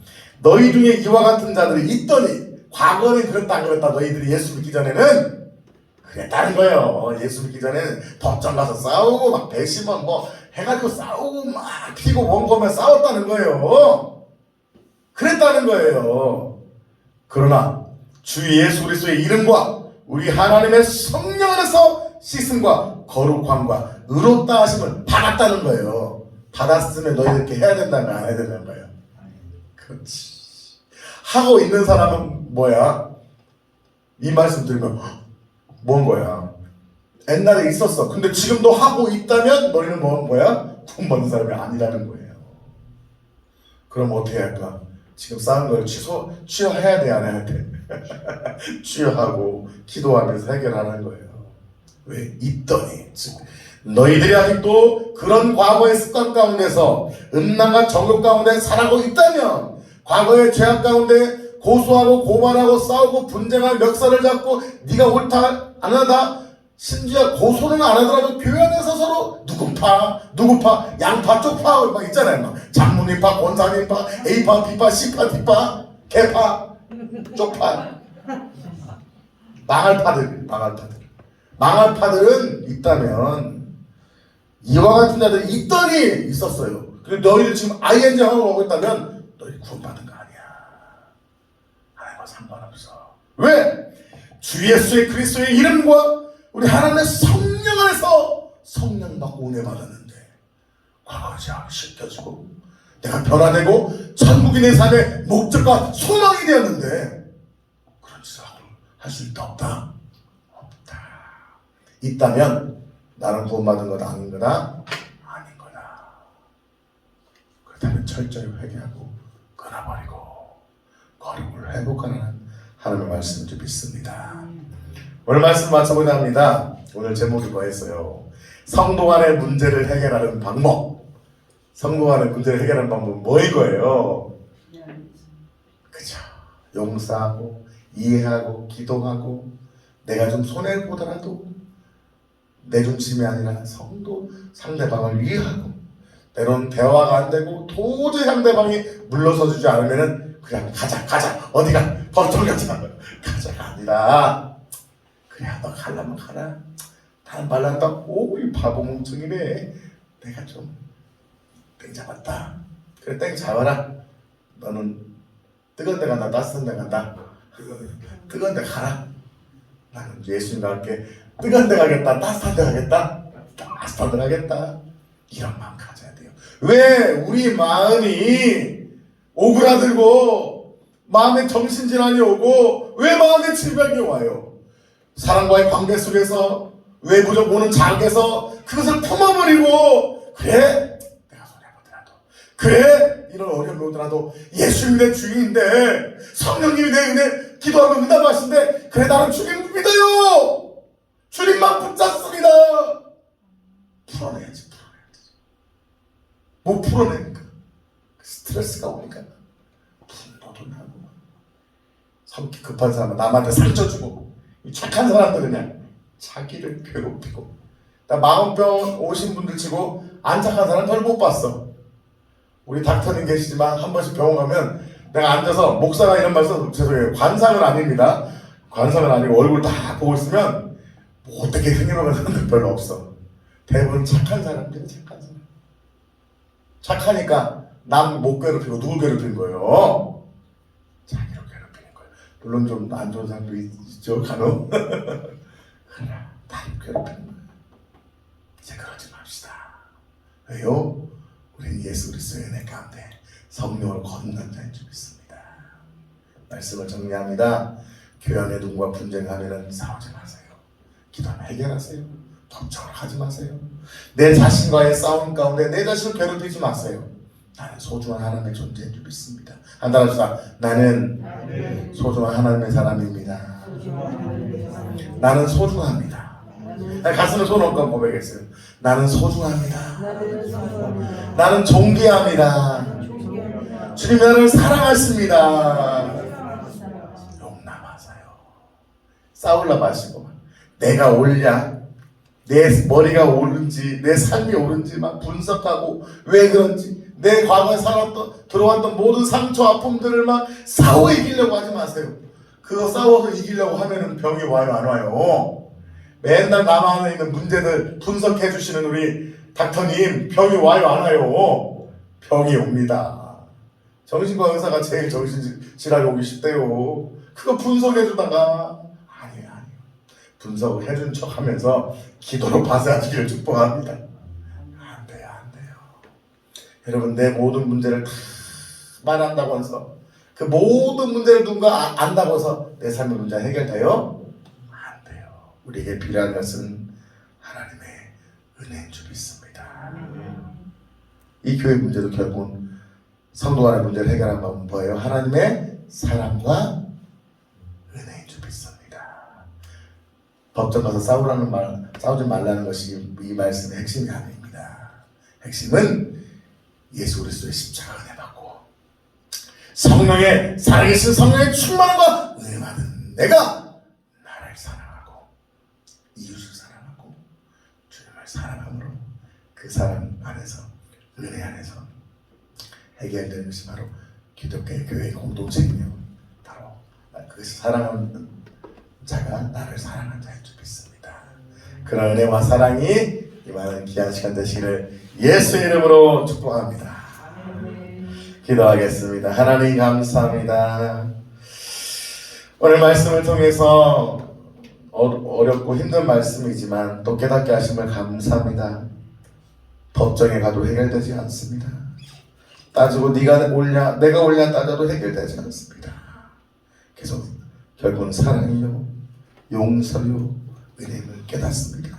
너희 중에 이와 같은 자들이 있더니, 과거는 그랬다 안 그랬다, 너희들이 예수 믿기 전에는 그랬다는 거예요. 예수 믿기 전에는 법정 가서 싸우고 막 배심원 뭐 해가지고 싸우고 막 피고 원고면 싸웠다는 거예요. 그랬다는 거예요. 그러나 주 예수 그리스도의 이름과 우리 하나님의 성령 안에서 씻음과 거룩함과 의롭다 하심을 받았다는 거예요. 받았으면 너희들 이렇게 해야 된다는 거, 안 해야 된다는 거예요? 그렇지. 하고 있는 사람은 뭐야? 이 말씀 들으면 뭔 거야? 옛날에 있었어. 근데 지금도 하고 있다면 너희는 뭐야? 구원받는 사람이 아니라는 거예요. 그럼 어떻게 할까? 지금 쌓은 걸 취하해야 돼, 안 해야 돼? 취하하고 기도하면서 해결하는 거예요. 왜? 있더니. 너희들이 아직도 그런 과거의 습관 가운데서 음란과 정욕 가운데 살아가고 있다면, 과거의 죄악 가운데 고소하고 고발하고 싸우고 분쟁할 멱살을 잡고 네가 옳다 안 하다, 심지어 고소는 안 하더라도 교회 안에서 서로 누구 파 양파 쪽파 막 있잖아요. 막 장로님파 권사님파 A파 B파 C파 D파 개파 쪽파, 망할 파들은 있다면, 이와 같은 자들이 있더니 있었어요. 근데 너희들 지금 ING 하고 오고 있다면 너희 구원받은 거 아니야. 하나님과 상관없어. 왜? 주 예수의 그리스도의 이름과 우리 하나님의 성령 안에서 성령 받고 은혜 받았는데, 과거의 죄악이 씻겨지고 내가 변화되고 천국인의 삶의 목적과 소망이 되었는데, 그런 짓을 할 수 있다 없다? 없다. 있다면 나는 구원받은 것 아닌 거다? 아닌 거다. 그렇다면 철저히 회개하고 끊어버리고 거룩을 회복하는 하나님의 말씀을 좀 믿습니다. 오늘 말씀 맞춰보자 합니다. 오늘 제목이 뭐였어요? 성도 간의 문제를 해결하는 방법. 성도 간의 문제를 해결하는 방법은 뭐인 거예요? 그죠? 용서하고 이해하고 기도하고, 내가 좀 손해를 보더라도 내 중심이 아니라 성도 상대방을 이해하고, 때로는 대화가 안 되고 도저히 상대방이 물러서주지 않으면은 그냥 가자 어디가 법정 가자가 아니라, 그래 너 가려면 가라, 나는 말란다. 오, 이 바보 멍청이네, 내가 좀 땡 잡았다. 그래 땡 잡아라. 너는 뜨거운 데 간다, 따뜻한 데 간다. 뜨거운 데 가라. 나는 예수님 갈게. 뜨거운 데 가겠다, 따뜻한 데 가겠다, 따뜻한 데 가겠다. 이런 마음 가져야 돼요. 왜 우리 마음이 오그라들고 마음에 정신질환이 오고 왜 마음에 질병이 와요? 사람과의 관계 속에서 외부적 오는 자극에서 그것을 품어버리고, 그래 내가 손해보더라도, 그래 이런 어려움이 오더라도 예수님이 내 주인인데, 성령님이 내 은혜 기도하고 응답하신데, 그래 나는 주님 믿어요, 주님만 붙잡습니다. 풀어내야지. 못 풀어내니까 스트레스가 오니까 분노도 나고, 성격 급한 사람은 남한테 상처 주고, 착한 사람들은 그냥 자기를 괴롭히고. 나 마음병 오신 분들 치고 안 착한 사람 별 못 봤어. 우리 닥터님 계시지만 한 번씩 병원 가면 내가 앉아서, 목사가 이런 말 써서 죄송해요, 관상은 아닙니다, 관상은 아니고 얼굴 다 보고 있으면 뭐 어떻게 생겨나는 사람들 별로 없어. 대부분 착한 사람들이 착한 사람. 착하니까 남 못 괴롭히고 누굴 괴롭히는 거예요? 자기를 괴롭히는 거예요. 물론 좀 안 좋은 사람도 있죠, 간혹. 그러나 나를 괴롭히는 거예요. 이제 그러지 맙시다. 왜요? 우리 예수 그리스도의 은혜 가운데 성령을 거듭난 자인 줄 믿습니다. 말씀을 정리합니다. 교회 안의 누군가 분쟁하면 싸우지 마세요. 기도하면 해결하세요. 독촉을 하지 마세요. 내 자신과의 싸움 가운데 내 자신을 괴롭히지 마세요. 나는 소중한 하나님의 존재인 줄 믿습니다. 한달 합시다. 나는 소중한 하나님의 사람입니다. 나는 소중합니다. 가슴에 손 얹고 고백했어요. 나는 소중합니다. 나는 존귀합니다. 주님 나를 사랑하십니다. 용납하세요. 싸울라 마시고 내가 옳냐, 내 머리가 옳은지, 내 삶이 옳은지 막 분석하고 왜 그런지 내 과거에 살았던 들어왔던 모든 상처 아픔들을 막 싸워 이기려고 하지 마세요. 그거 싸워서 이기려고 하면은 병이 와요, 안 와요? 맨날 남 안에 있는 문제들 분석해 주시는 우리 닥터님, 병이 와요, 안 와요? 병이 옵니다. 정신과 의사가 제일 정신질환이 오기 쉽대요. 그거 분석해 주다가 아니에요. 분석을 해준 척 하면서 기도로 받아주기를 축복합니다. 안 돼요. 여러분, 내 모든 문제를 다 말한다고 해서 그 모든 문제를 누군가 안다고 해서 내 삶의 문제 해결돼요? 안 돼요. 우리에게 필요한 것은 하나님의 은혜인 줄 믿습니다. 이 교회 문제도 결국은 성도 간의 문제를 해결하는 방법은 뭐예요? 하나님의 사랑과 은혜인 줄 믿습니다. 법정 가서 싸우지 말라는 것이 이 말씀의 핵심이 아닙니다. 핵심은 예수 그리스도의 십자가 은혜 받고 성령의 살아계신 성령의 충만함과 은혜 받은 내가 나를 사랑하고 이웃을 사랑하고 주님을 사랑함으로 그 사랑 안에서 은혜 안에서 해결되는 것이 바로 기독교의 교회 공동체이며 바로 그것이 사랑하는 자가 나를 사랑하는 자인 줄 믿습니다. 그런 은혜와 사랑이 이만한 귀한 시간 되시기를 예수의 이름으로 축복합니다. 기도하겠습니다. 하나님 감사합니다. 오늘 말씀을 통해서 어렵고 힘든 말씀이지만 또 깨닫게 하심을 감사합니다. 법정에 가도 해결되지 않습니다. 따지고 네가 옳냐 내가 옳냐 따져도 해결되지 않습니다. 계속 결국은 사랑이요 용서요 은혜임을 깨닫습니다.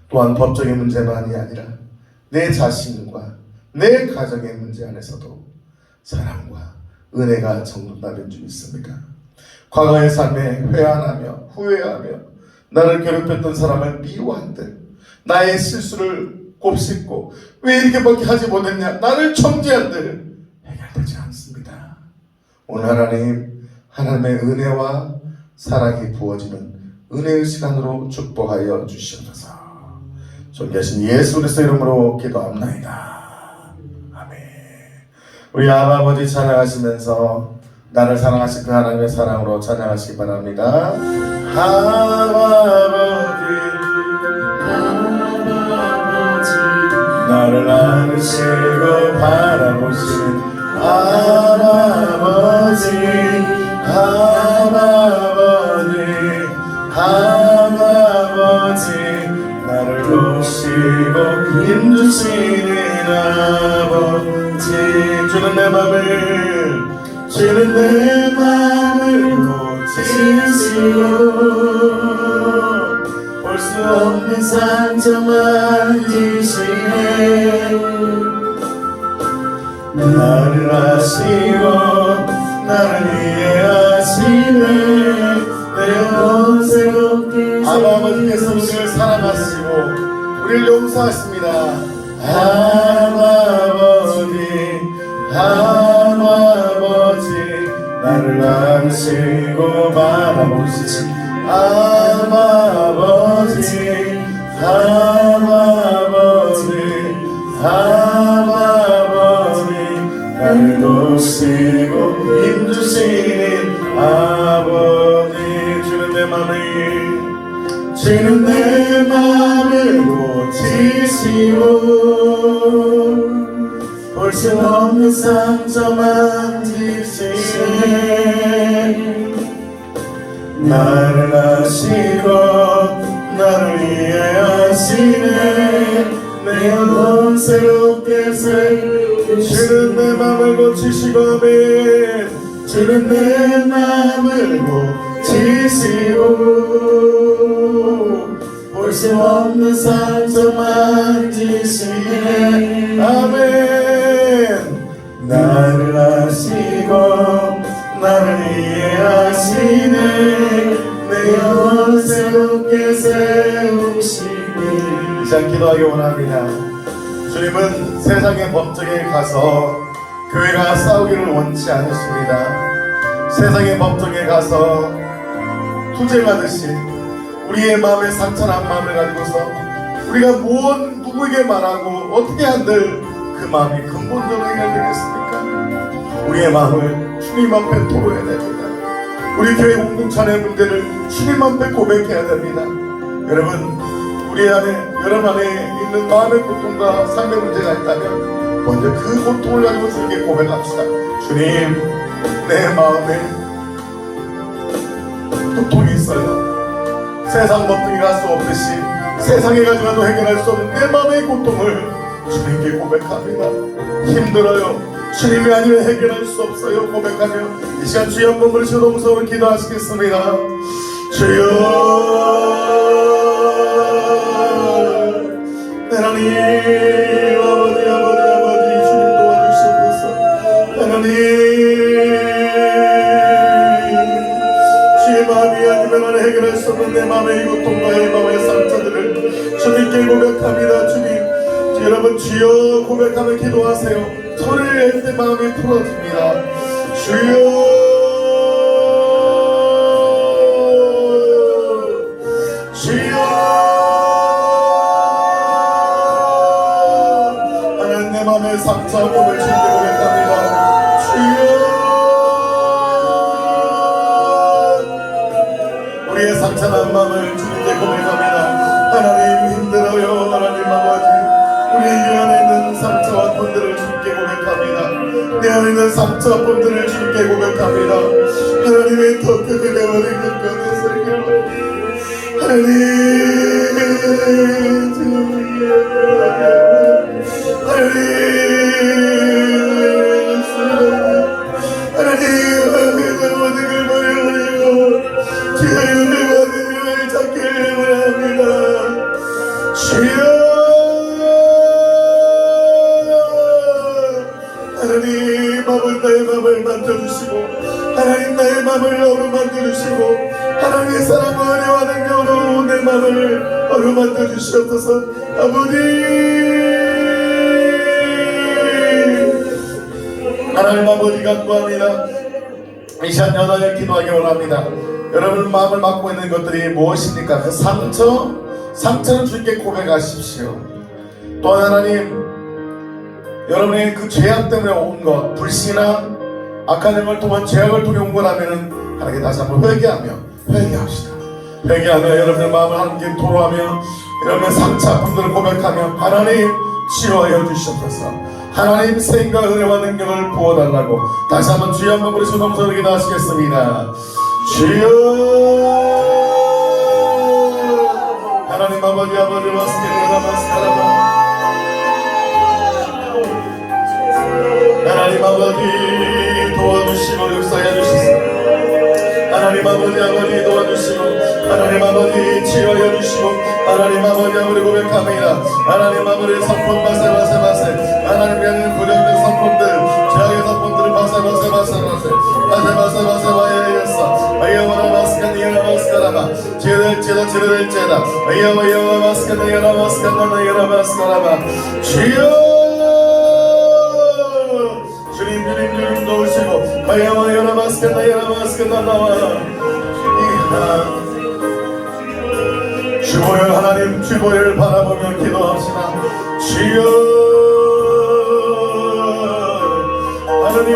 또한 법정의 문제만이 아니라 내 자신과 내 가정의 문제 안에서도 사랑과 은혜가 정답인 줄 믿습니다. 과거의 삶에 회한하며 후회하며 나를 괴롭혔던 사람을 미워한들 나의 실수를 곱씹고 왜 이렇게밖에 하지 못했냐 나를 정죄한들 해결되지 않습니다. 오늘 하나님의 은혜와 사랑이 부어지는 은혜의 시간으로 축복하여 주시옵소서. 존귀하신 예수 그리스도 이름으로 기도합나이다. 아멘. 우리 아버지 찬양하시면서 나를 사랑하신 그 하나님의 사랑으로 찬양하시기 바랍니다. 아버지 나를 안으시고 바라보시는 아버지 나를 보시고 힘주시는 아버지 주는 내 맘을 고치시고 볼 수 없는 상처만 지시네 나를 아시고 나를 이해하시네 내 영혼 새롭게 아버지께서 우리를 사랑하시고 우리를 용서하십니다. 아버지 나를 안으시고 바라보시는 아버지 나를 도우시고 힘주시는 아버지 주는 내 맘을 고치시고 볼 수 없는 상처만 지시네 나를 아시고 나를 이해하시네 내 영혼 새롭게 주는 내 맘을 고치시고 아멘 주는 내 맘을 고치시고 볼 수 없는 상처만 지시네 아멘 나를 아시고 나를 이해하시네 내 영혼 새롭게 세우시니. 이 시간 기도하기 원합니다. 주님은 세상의 법정에 가서 교회가 싸우기를 원치 않으십니다. 세상의 법정에 가서 투쟁하듯이 우리의 마음에 상처난 마음을 가지고서 우리가 누구에게 말하고 어떻게 한들 그 마음이 근본적으로 해결되겠습니까? 우리의 마음을 주님 앞에 토로해야 됩니다. 우리 교회 공동체 안의 문제를 주님 앞에 고백해야 됩니다. 여러분, 여러분 안에 있는 마음의 고통과 삶의 문제가 있다면 먼저 그 고통을 가지고 주님께 고백합시다. 주님, 내 마음에 고통이 있어요. 세상 법정에 갈 수 없듯이 세상에 가져가도 해결할 수 없는 내 마음의 고통을 주님께 고백합니다. 힘들어요. 주님이 아니면 해결할 수 없어요. 고백하며 이 시간 주여 한번 부르시고 동성으로 기도하시겠습니다. 주여, 하나님, 아버지 주님 도와주시옵소서. 하나님, 주의 마음이 아니면 해결할 수 없는 내 마음의 고통과 내 마음의 상처들을 주님께 고백합니다. 주님, 여러분 주여 고백하며 기도하세요. 소리를 낼 때 마음이 풀어집니다. 주여, 주여, 하나님 내 마음의 상처와 몸을 주님께 고백합니다. 주여, 우리의 상처난 마음을 주님께 고백합니다. 하나님, 힘들어요. 하나님 아버지, 우리 안에 있는 상처와 본들을 주님께 고백합니다. 내 안에 있는 상처와 본들을 주님께 고백합니다. 하나님의 더 크게 되어버린 것 같으세요. 하나님, 모든 걸 버려버리고 주의 은혜를 찾기를 원합니다. 주여, 하나님, 나의 마음을 만져주시고 하나님 나의 마음을 어루만져주시고 하나님의 사랑과 은혜와 능력으로 내 마음을 어루만져주시옵소서. 아버지, 하나님 아버지 간구합니다. 이 시간 여덟에 기도하기 원합니다. 여러분 마음을 막고 있는 것들이 무엇입니까? 그 상처는 주님께 고백하십시오. 또한 하나님, 여러분의 그 죄악 때문에 온 것, 불신이나 악한 행을 통한 죄악을 통해 온 거라면 하나님께 다시 한번 회개합시다. 회개하며 여러분의 마음을 하나님께 토로하며 여러분의 상처 아픔들을 고백하며 하나님 치유하여 주시옵소서. 하나님 생과 은혜와 능력을 부어달라고 다시 한번 주여 한번 부르시고 넘쳐서 기도하시겠습니다. 주여, 하나님 아버지 마스케라마 하나님 아버지 도와주시고 역사해 주시소. 하나님 아버지 도와주시고 하나님 아버지 치유하여 주시고 하나님 아버지 고백합니다. 하나님 아버지 성품 마세 하나님 향한 부정된 성품들 죄악의 성품들을 마세 와야였어. 아이야와라 마스카 니야라 마스카라마 제다 아이야와 마스카 니야라 마스카라마 주여, 주님 도우시고 마야와야라 마스카나 나와 주보혈 하나님 주보혈 바라보며 기도합시다. 주여, 하나님